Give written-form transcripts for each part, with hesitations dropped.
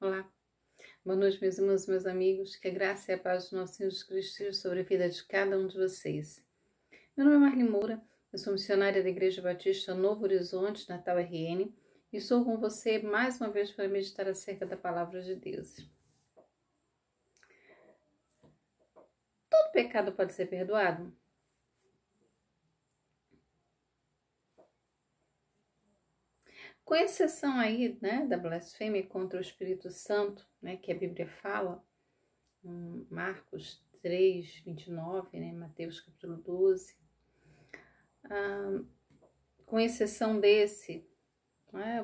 Olá, boa noite, meus irmãos e meus amigos. Que a graça e a paz do nosso Senhor Jesus Cristo esteja sobre a vida de cada um de vocês. Meu nome é Marli Moura, eu sou missionária da Igreja Batista Novo Horizonte, Natal RN, e estou com você mais uma vez para meditar acerca da Palavra de Deus. Todo pecado pode ser perdoado? Com exceção aí, da blasfêmia contra o Espírito Santo, que a Bíblia fala, Marcos 3, 29, Mateus capítulo 12. Com exceção desse,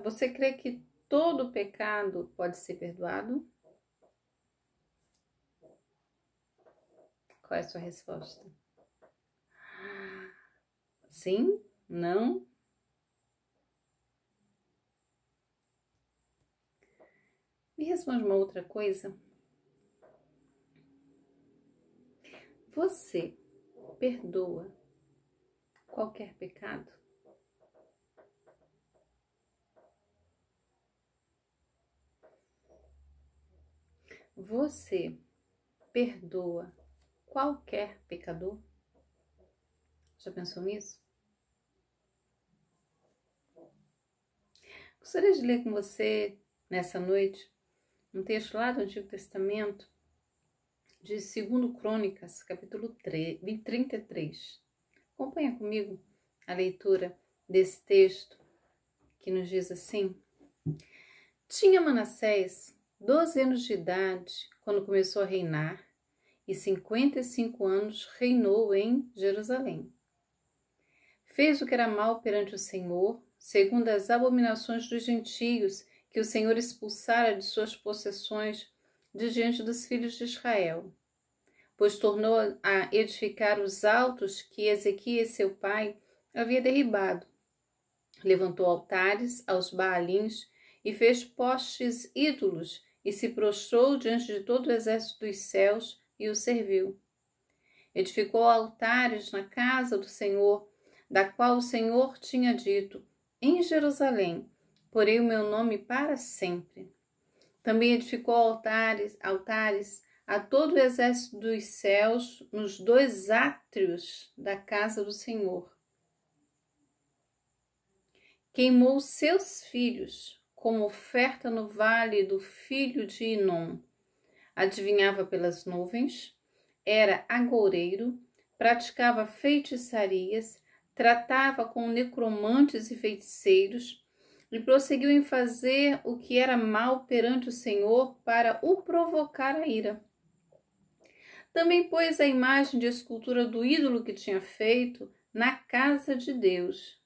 você crê que todo pecado pode ser perdoado? Qual é a sua resposta? Sim? Não? Me responde uma outra coisa. Você perdoa qualquer pecado? Você perdoa qualquer pecador? Já pensou nisso? Gostaria de ler com você nessa noite um texto lá do Antigo Testamento, de 2 Crônicas, capítulo 33. Acompanha comigo a leitura desse texto que nos diz assim: Tinha Manassés 12 anos de idade quando começou a reinar, e 55 anos reinou em Jerusalém. Fez o que era mal perante o Senhor, segundo as abominações dos gentios que o Senhor expulsara de suas possessões de diante dos filhos de Israel. Pois tornou a edificar os altos que Ezequias, seu pai, havia derribado. Levantou altares aos Baalins e fez postes ídolos e se prostrou diante de todo o exército dos céus e o serviu. Edificou altares na casa do Senhor, da qual o Senhor tinha dito: em Jerusalém porei o meu nome para sempre. Também edificou altares a todo o exército dos céus nos 2 átrios da casa do Senhor. Queimou seus filhos como oferta no vale do filho de Inom. Adivinhava pelas nuvens, era agoureiro, praticava feitiçarias, tratava com necromantes e feiticeiros, e prosseguiu em fazer o que era mal perante o Senhor para o provocar a ira. Também pôs a imagem de escultura do ídolo que tinha feito na casa de Deus,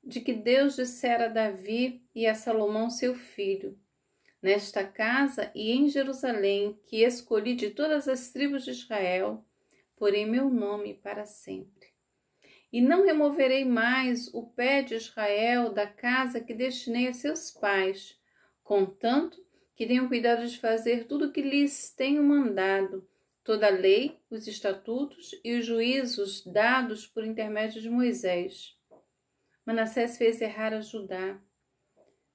de que Deus dissera a Davi e a Salomão seu filho: nesta casa e em Jerusalém, que escolhi de todas as tribos de Israel, porei meu nome para sempre. E não removerei mais o pé de Israel da casa que destinei a seus pais, contanto que tenham cuidado de fazer tudo o que lhes tenho mandado, toda a lei, os estatutos e os juízos dados por intermédio de Moisés. Manassés fez errar a Judá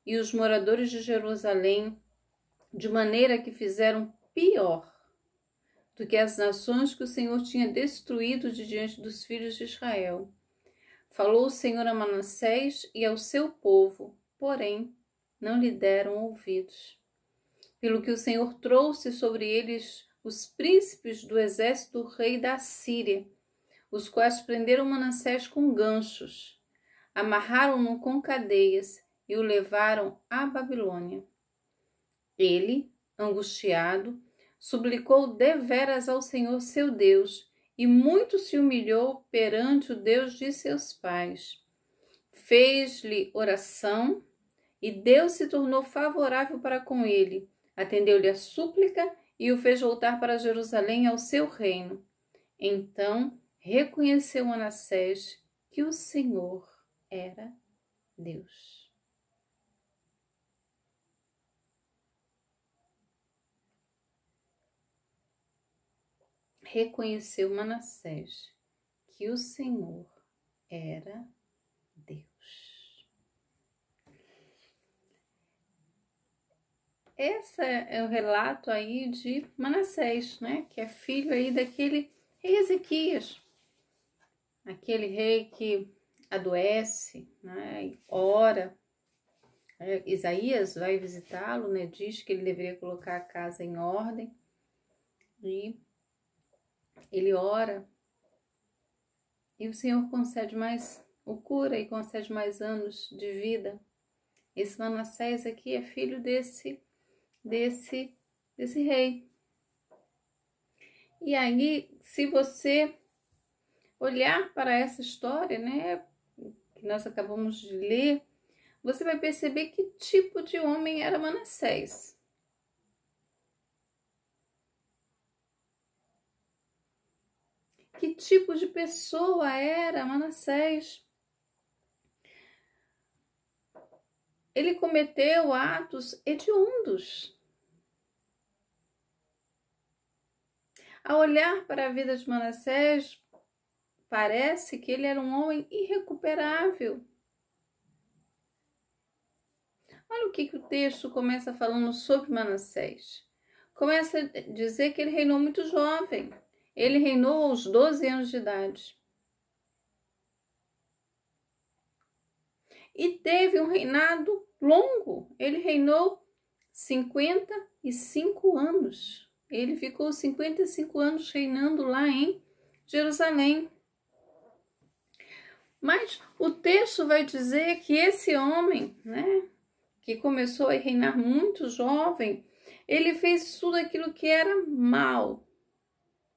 e os moradores de Jerusalém, de maneira que fizeram pior do que as nações que o Senhor tinha destruído de diante dos filhos de Israel. Falou o Senhor a Manassés e ao seu povo, porém não lhe deram ouvidos. Pelo que o Senhor trouxe sobre eles os príncipes do exército do rei da Síria, os quais prenderam Manassés com ganchos, amarraram-no com cadeias e o levaram à Babilônia. Ele, angustiado, suplicou deveras ao Senhor seu Deus e muito se humilhou perante o Deus de seus pais. Fez-lhe oração e Deus se tornou favorável para com ele, atendeu-lhe a súplica e o fez voltar para Jerusalém ao seu reino. Então reconheceu Manassés que o Senhor era Deus. Reconheceu Manassés que o Senhor era Deus. esse é o relato aí de Manassés, né? Que é filho aí daquele rei Ezequias, aquele rei que adoece, né? E ora. Isaías vai visitá-lo, né? Diz que ele deveria colocar a casa em ordem e ele ora e o Senhor concede o cura e concede mais anos de vida. Esse Manassés aqui é filho desse rei. E aí, se você olhar para essa história, né, que nós acabamos de ler, você vai perceber que tipo de homem era Manassés. Que tipo de pessoa era Manassés? Ele cometeu atos hediondos. Ao olhar para a vida de Manassés, parece que ele era um homem irrecuperável. Olha o que o texto começa falando sobre Manassés. Começa a dizer que ele reinou muito jovem. Ele reinou aos 12 anos de idade. E teve um reinado longo. Ele reinou 55 anos. Ele ficou 55 anos reinando lá em Jerusalém. Mas o texto vai dizer que esse homem, né, que começou a reinar muito jovem, ele fez tudo aquilo que era mal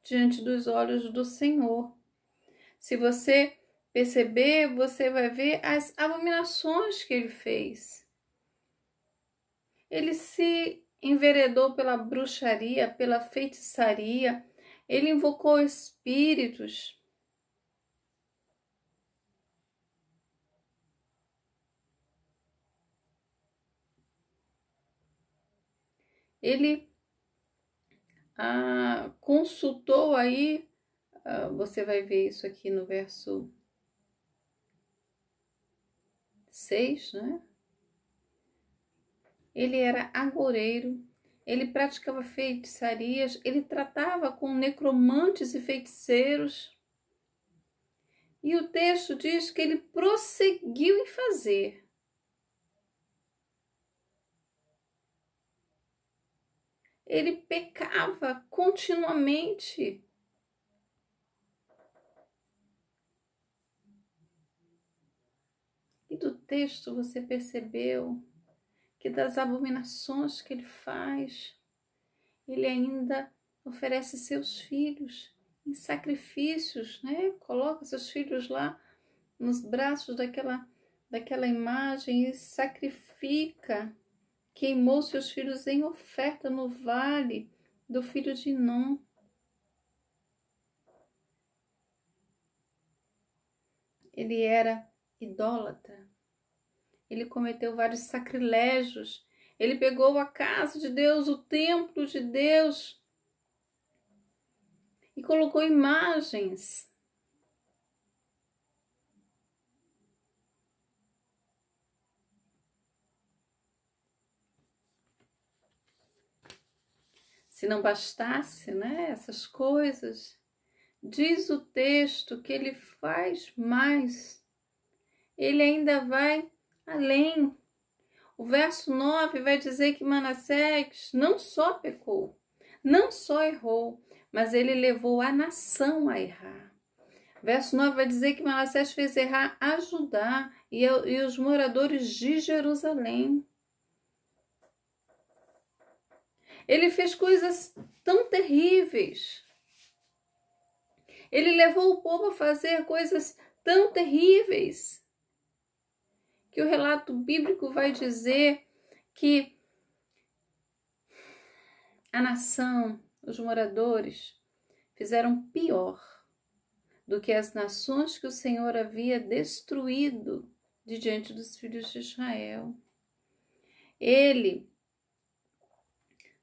diante dos olhos do Senhor. Se você perceber, você vai ver as abominações que ele fez. Ele se enveredou pela bruxaria, pela feitiçaria, ele invocou espíritos. Ele consultou aí, você vai ver isso aqui no verso 6, né? Ele era agoureiro, ele praticava feitiçarias, ele tratava com necromantes e feiticeiros. E o texto diz que ele prosseguiu em fazer. Ele pecava continuamente. E do texto você percebeu que das abominações que ele faz, ele ainda oferece seus filhos em sacrifícios, né? Coloca seus filhos lá nos braços daquela imagem e sacrifica. Queimou seus filhos em oferta no vale do filho de Inom. Ele era idólatra. Ele cometeu vários sacrilégios. Ele pegou a casa de Deus, o templo de Deus, e colocou imagens. Se não bastasse, né, essas coisas, diz o texto que ele faz mais. Ele ainda vai além. O verso 9 vai dizer que Manassés não só pecou, não só errou, mas ele levou a nação a errar. Verso 9 vai dizer que Manassés fez errar a Judá e os moradores de Jerusalém. Ele fez coisas tão terríveis. Ele levou o povo a fazer coisas tão terríveis que o relato bíblico vai dizer que a nação, os moradores, fizeram pior do que as nações que o Senhor havia destruído de diante dos filhos de Israel. Ele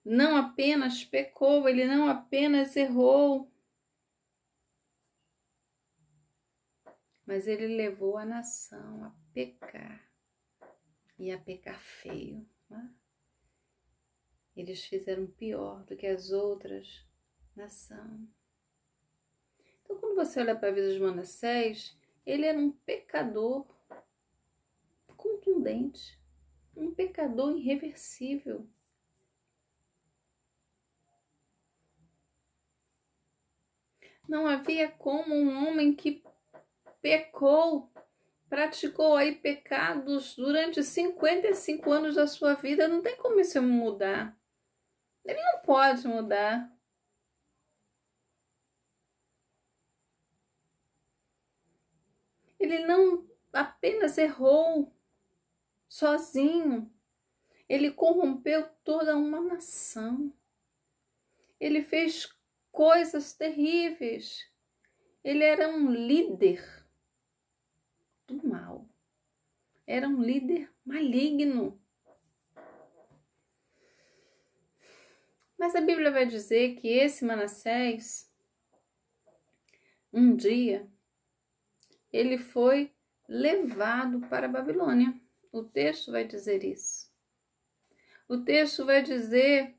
não apenas pecou, ele não apenas errou, mas ele levou a nação a pecar, e a pecar feio, né? eles fizeram pior do que as outras nações. Então, quando você olha para a vida de Manassés, ele era um pecador contundente, um pecador irreversível. Não havia como um homem que pecou, praticou aí pecados durante 55 anos da sua vida, não tem como isso mudar. Ele não pode mudar. Ele não apenas errou sozinho, ele corrompeu toda uma nação. Ele fez coisas terríveis. Ele era um líder do mal. Era um líder maligno. Mas a Bíblia vai dizer que esse Manassés, um dia, ele foi levado para a Babilônia. O texto vai dizer isso. O texto vai dizer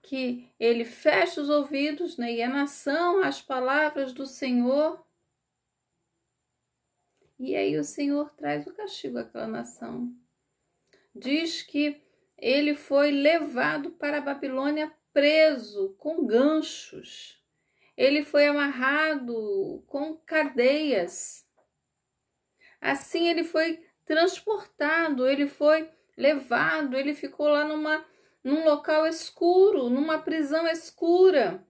que ele fecha os ouvidos, né, e a nação às palavras do Senhor. E aí o Senhor traz o castigo àquela nação. Diz que ele foi levado para a Babilônia preso com ganchos. Ele foi amarrado com cadeias. Assim ele foi transportado, ele foi levado, ele ficou lá num local escuro, numa prisão escura.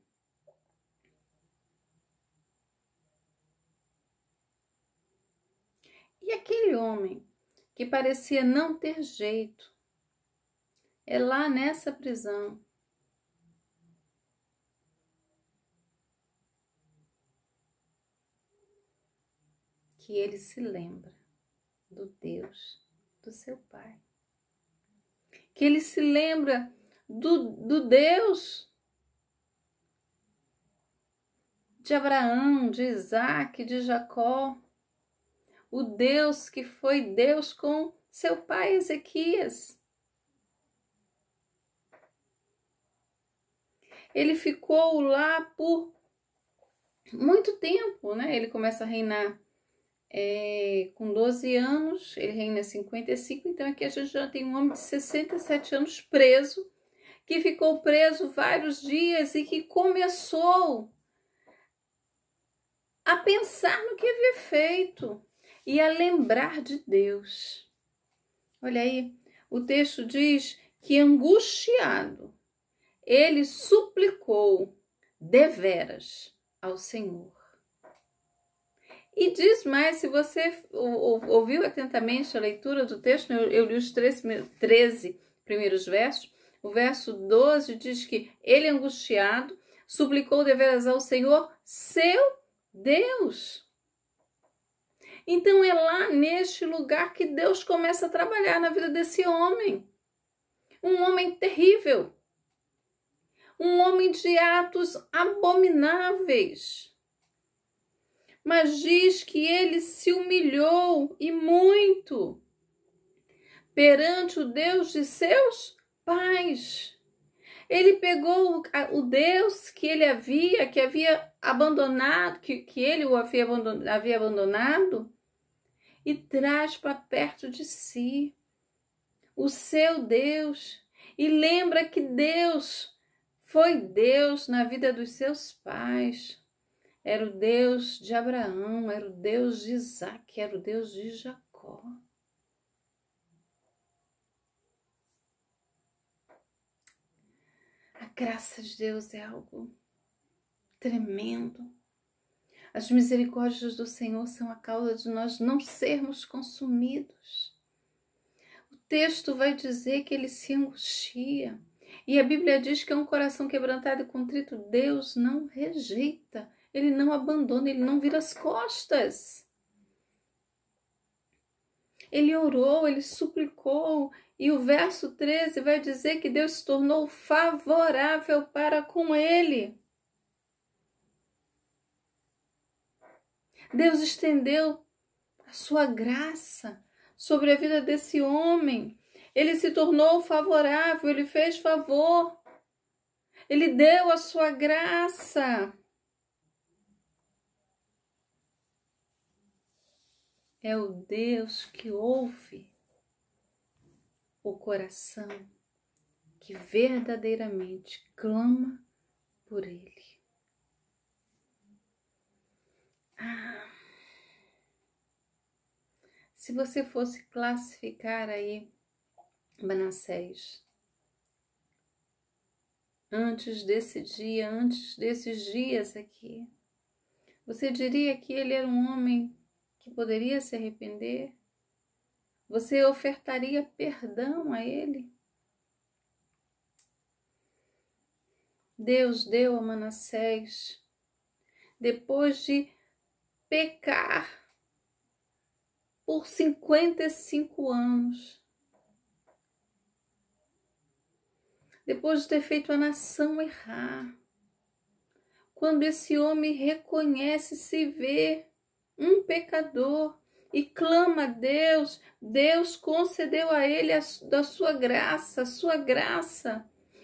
E aquele homem que parecia não ter jeito, é lá nessa prisão que ele se lembra do Deus do seu pai. Que ele se lembra do Deus de Abraão, de Isaac, de Jacó. O Deus que foi Deus com seu pai Ezequias. Ele ficou lá por muito tempo, né? Ele começa a reinar com 12 anos, ele reina 55, então aqui a gente já tem um homem de 67 anos preso, que ficou preso vários dias e que começou a pensar no que havia feito e a lembrar de Deus. Olha aí, o texto diz que angustiado, ele suplicou deveras ao Senhor. E diz mais, se você ouviu atentamente a leitura do texto, eu li os 13 primeiros versos, o verso 12 diz que ele angustiado suplicou deveras ao Senhor, seu Deus. Então é lá neste lugar que Deus começa a trabalhar na vida desse homem. Um homem terrível. Um homem de atos abomináveis. Mas diz que ele se humilhou e muito perante o Deus de seus pais. Ele pegou o Deus que havia abandonado, que ele o havia abandonado, e traz para perto de si o seu Deus. E lembra que Deus foi Deus na vida dos seus pais. Era o Deus de Abraão, era o Deus de Isaac, era o Deus de Jacó. A graça de Deus é algo tremendo. As misericórdias do Senhor são a causa de nós não sermos consumidos. O texto vai dizer que ele se angustia. E a Bíblia diz que é um coração quebrantado e contrito, Deus não rejeita. Ele não abandona, ele não vira as costas. Ele orou, ele suplicou. E o verso 13 vai dizer que Deus se tornou favorável para com ele. Deus estendeu a sua graça sobre a vida desse homem. Ele se tornou favorável, ele fez favor. Ele deu a sua graça. É o Deus que ouve o coração, que verdadeiramente clama por Ele. Se você fosse classificar aí Manassés, antes desse dia, antes desses dias aqui, você diria que ele era um homem que poderia se arrepender? Você ofertaria perdão a ele? Deus deu a Manassés, depois de pecar por 55 anos, depois de ter feito a nação errar, quando esse homem reconhece, se vê um pecador e clama a Deus, Deus concedeu a ele da sua graça,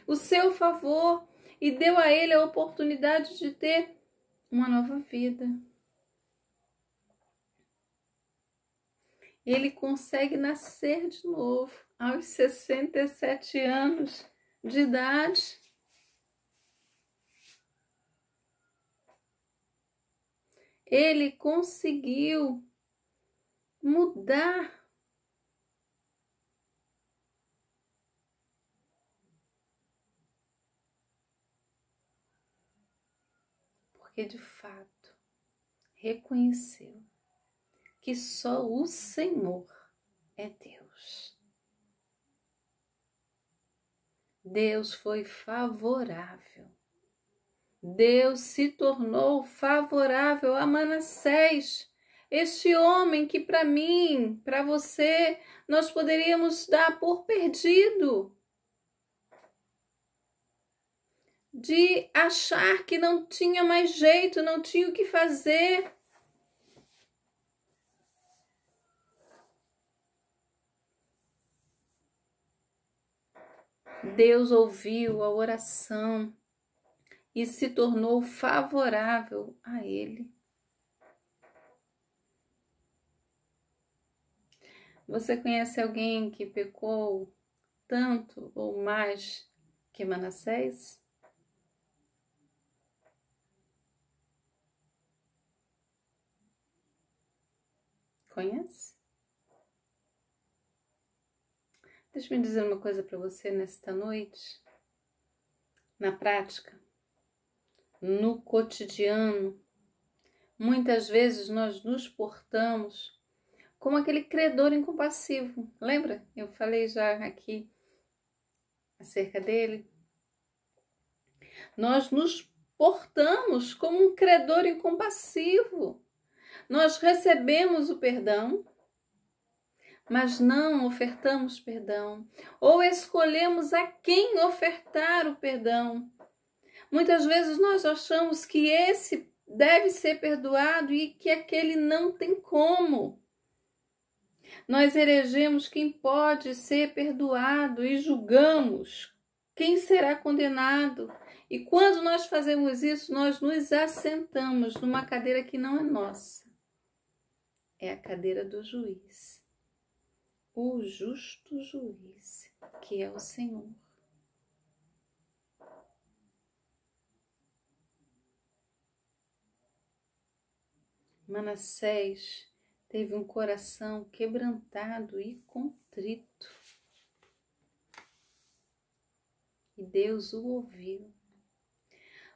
o seu favor, e deu a ele a oportunidade de ter uma nova vida. Ele consegue nascer de novo aos 67 anos de idade. Ele conseguiu mudar. Porque de fato reconheceu que só o Senhor é Deus. Deus foi favorável. Deus se tornou favorável a Manassés, este homem que para mim, para você, nós poderíamos dar por perdido, de achar que não tinha mais jeito, não tinha o que fazer. Deus ouviu a oração e se tornou favorável a ele. Você conhece alguém que pecou tanto ou mais que Manassés? Conhece? Deixa eu dizer uma coisa para você nesta noite. Na prática, no cotidiano, muitas vezes nós nos portamos como aquele credor incompassivo. Lembra? Eu falei já aqui acerca dele. Nós nos portamos como um credor incompassivo. Nós recebemos o perdão, mas não ofertamos perdão, ou escolhemos a quem ofertar o perdão. Muitas vezes nós achamos que esse deve ser perdoado e que aquele não tem como. Nós elegemos quem pode ser perdoado e julgamos quem será condenado. E quando nós fazemos isso, nós nos assentamos numa cadeira que não é nossa. É a cadeira do juiz. O justo juiz, que é o Senhor. Manassés teve um coração quebrantado e contrito. E Deus o ouviu.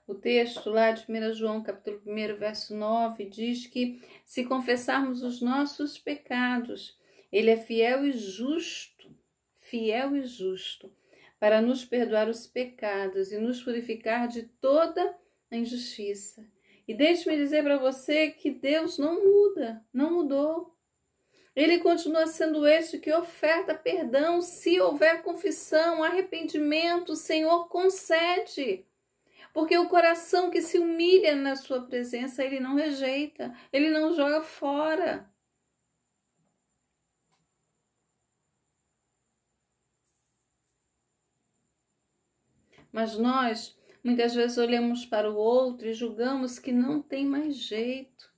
O texto lá de 1 João, capítulo 1, verso 9, diz que se confessarmos os nossos pecados, Ele é fiel e justo, para nos perdoar os pecados e nos purificar de toda a injustiça. E deixe-me dizer para você que Deus não muda, não mudou. Ele continua sendo este que oferta perdão se houver confissão, arrependimento, o Senhor concede. Porque o coração que se humilha na sua presença, Ele não rejeita, Ele não joga fora. Mas nós Muitas vezes olhamos para o outro e julgamos que não tem mais jeito.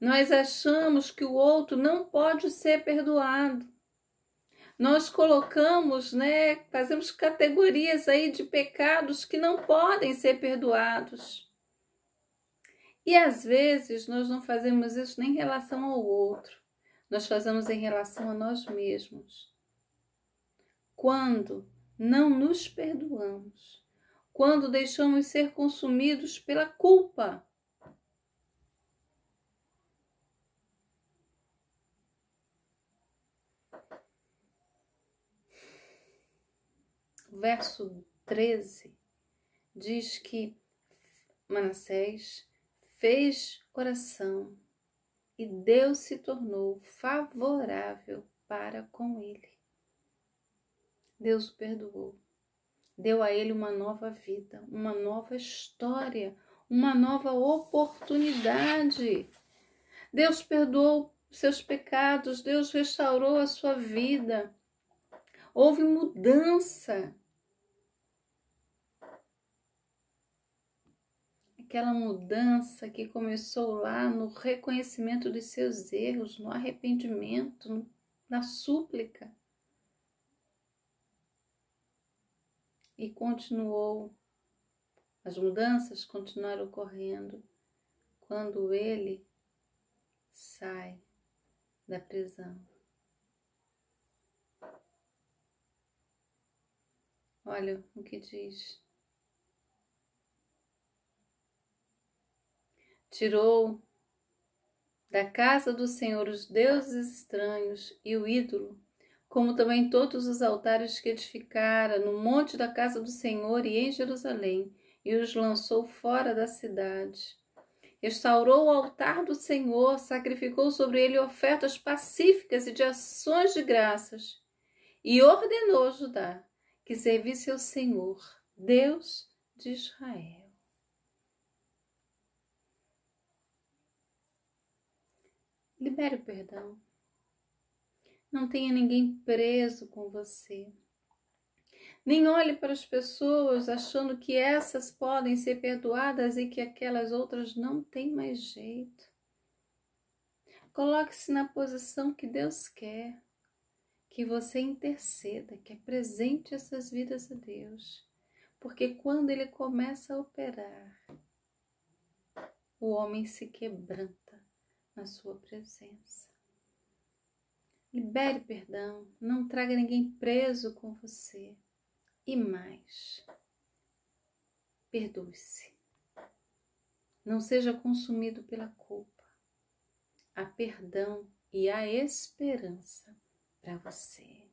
Nós achamos que o outro não pode ser perdoado. Nós colocamos, fazemos categorias aí de pecados que não podem ser perdoados. E às vezes nós não fazemos isso nem em relação ao outro. Nós fazemos em relação a nós mesmos. Quando não nos perdoamos, quando deixamos ser consumidos pela culpa. O verso 13 diz que Manassés fez oração e Deus se tornou favorável para com ele. Deus o perdoou, deu a ele uma nova vida, uma nova história, uma nova oportunidade. Deus perdoou seus pecados, Deus restaurou a sua vida. Houve mudança. Aquela mudança que começou lá no reconhecimento dos seus erros, no arrependimento, na súplica. E continuou, as mudanças continuaram ocorrendo quando ele sai da prisão. Olha o que diz. Tirou da casa do Senhor os deuses estranhos e o ídolo, como também todos os altares que edificara no monte da casa do Senhor e em Jerusalém, e os lançou fora da cidade. Restaurou o altar do Senhor, sacrificou sobre ele ofertas pacíficas e de ações de graças, e ordenou Judá que servisse ao Senhor, Deus de Israel. Libere o perdão. Não tenha ninguém preso com você. Nem olhe para as pessoas achando que essas podem ser perdoadas e que aquelas outras não têm mais jeito. Coloque-se na posição que Deus quer, que você interceda, que apresente essas vidas a Deus. Porque quando Ele começa a operar, o homem se quebranta na sua presença. Libere perdão, não traga ninguém preso com você. E mais, perdoe-se. Não seja consumido pela culpa. Há perdão e há esperança para você.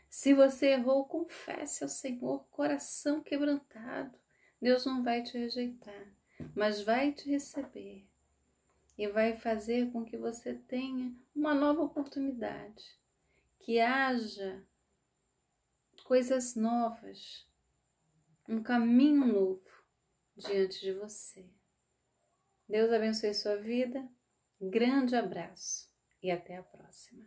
Se você errou, confesse ao Senhor, coração quebrantado. Deus não vai te rejeitar, mas vai te receber. E vai fazer com que você tenha uma nova oportunidade, que haja coisas novas, um caminho novo diante de você. Deus abençoe sua vida, grande abraço e até a próxima.